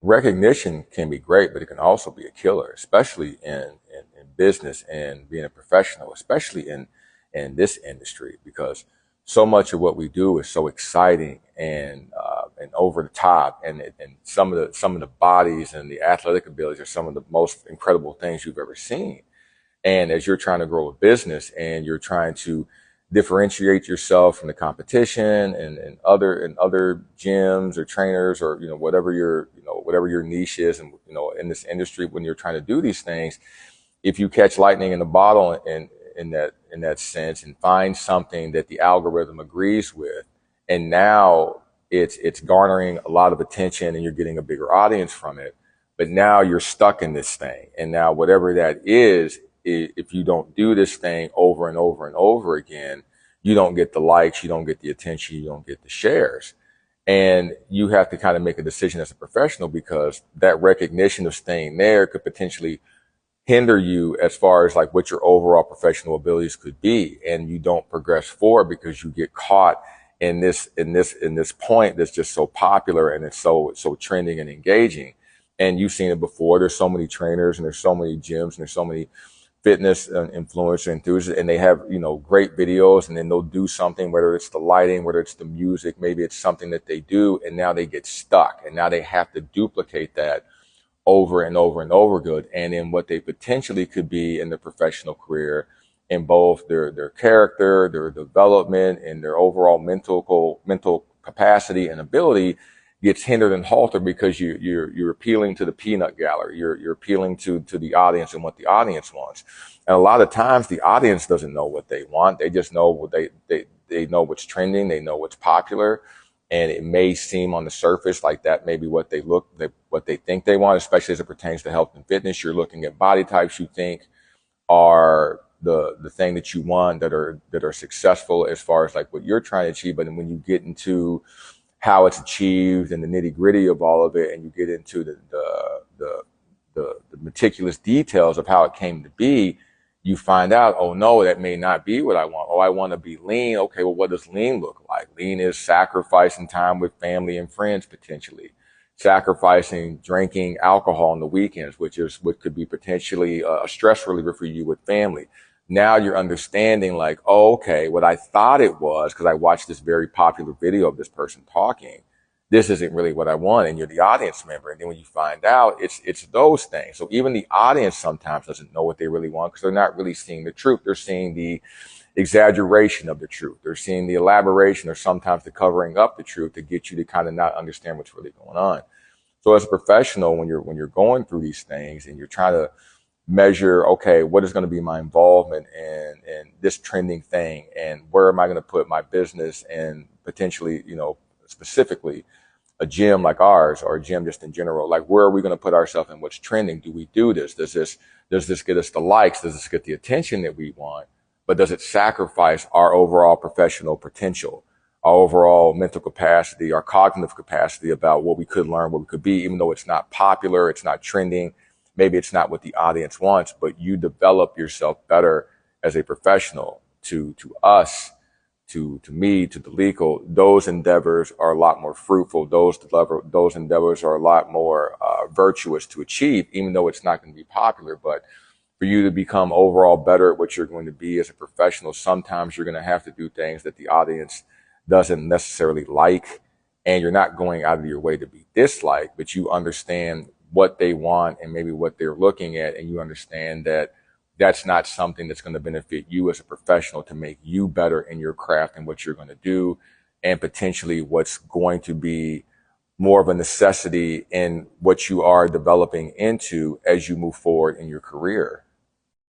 recognition can be great, but it can also be a killer, especially in business and being a professional, especially in this industry, because so much of what we do is so exciting and over the top, and some of the bodies and the athletic abilities are some of the most incredible things you've ever seen. And as you're trying to grow a business and you're trying to differentiate yourself from the competition and other gyms or trainers, or whatever your niche is, and in this industry, when you're trying to do these things, if you catch lightning in the bottle in that sense, and find something that the algorithm agrees with, and now it's garnering a lot of attention and you're getting a bigger audience from it, but now you're stuck in this thing, and now whatever that is, if you don't do this thing over and over and over again, you don't get the likes, you don't get the attention, you don't get the shares. And you have to kind of make a decision as a professional, because that recognition of staying there could potentially hinder you as far as like what your overall professional abilities could be. And you don't progress forward because you get caught in this point that's just so popular, and it's so trending and engaging. And you've seen it before. There's so many trainers, and there's so many gyms, and there's so many fitness influencer enthusiasts, and they have, great videos, and then they'll do something, whether it's the lighting, whether it's the music, maybe it's something that they do, and now they get stuck, and now they have to duplicate that over and over and over again. And in what they potentially could be in their professional career, in both their character, their development, and their overall mental capacity and ability, gets hindered and halted because you're appealing to the peanut gallery. You're appealing to the audience and what the audience wants. And a lot of times the audience doesn't know what they want. They just know what they know what's trending. They know what's popular. And it may seem on the surface like that may be what they think they want, especially as it pertains to health and fitness. You're looking at body types you think are the thing that you want, that are successful as far as like what you're trying to achieve. But when you get into how it's achieved and the nitty gritty of all of it, and you get into the meticulous details of how it came to be, you find out, oh no, that may not be what I want. Oh, I want to be lean. Okay, well, what does lean look like? Lean is sacrificing time with family and friends, potentially sacrificing drinking alcohol on the weekends, which could be potentially a stress reliever for you with family. Now you're understanding, like, oh, okay, what I thought it was, because I watched this very popular video of this person talking, this isn't really what I want. And you're the audience member. And then when you find out, it's those things. So even the audience sometimes doesn't know what they really want, because they're not really seeing the truth. They're seeing the exaggeration of the truth. They're seeing the elaboration, or sometimes the covering up the truth, to get you to kind of not understand what's really going on. So as a professional, when you're going through these things and you're trying to measure, okay, what is going to be my involvement in this trending thing, and where am I going to put my business, and potentially, specifically a gym like ours, or a gym just in general, like, where are we going to put ourselves in what's trending? Do we do this? Does this get us the likes? Does this get the attention that we want? But does it sacrifice our overall professional potential, our overall mental capacity, our cognitive capacity about what we could learn, what we could be, even though it's not popular, it's not trending, maybe it's not what the audience wants, but you develop yourself better as a professional. To us, to me, to Delico, those endeavors are a lot more fruitful. Those endeavors are a lot more virtuous to achieve, even though it's not going to be popular. But for you to become overall better at what you're going to be as a professional, sometimes you're going to have to do things that the audience doesn't necessarily like, and you're not going out of your way to be disliked, but you understand what they want and maybe what they're looking at, and you understand that that's not something that's going to benefit you as a professional to make you better in your craft and what you're going to do, and potentially what's going to be more of a necessity in what you are developing into as you move forward in your career.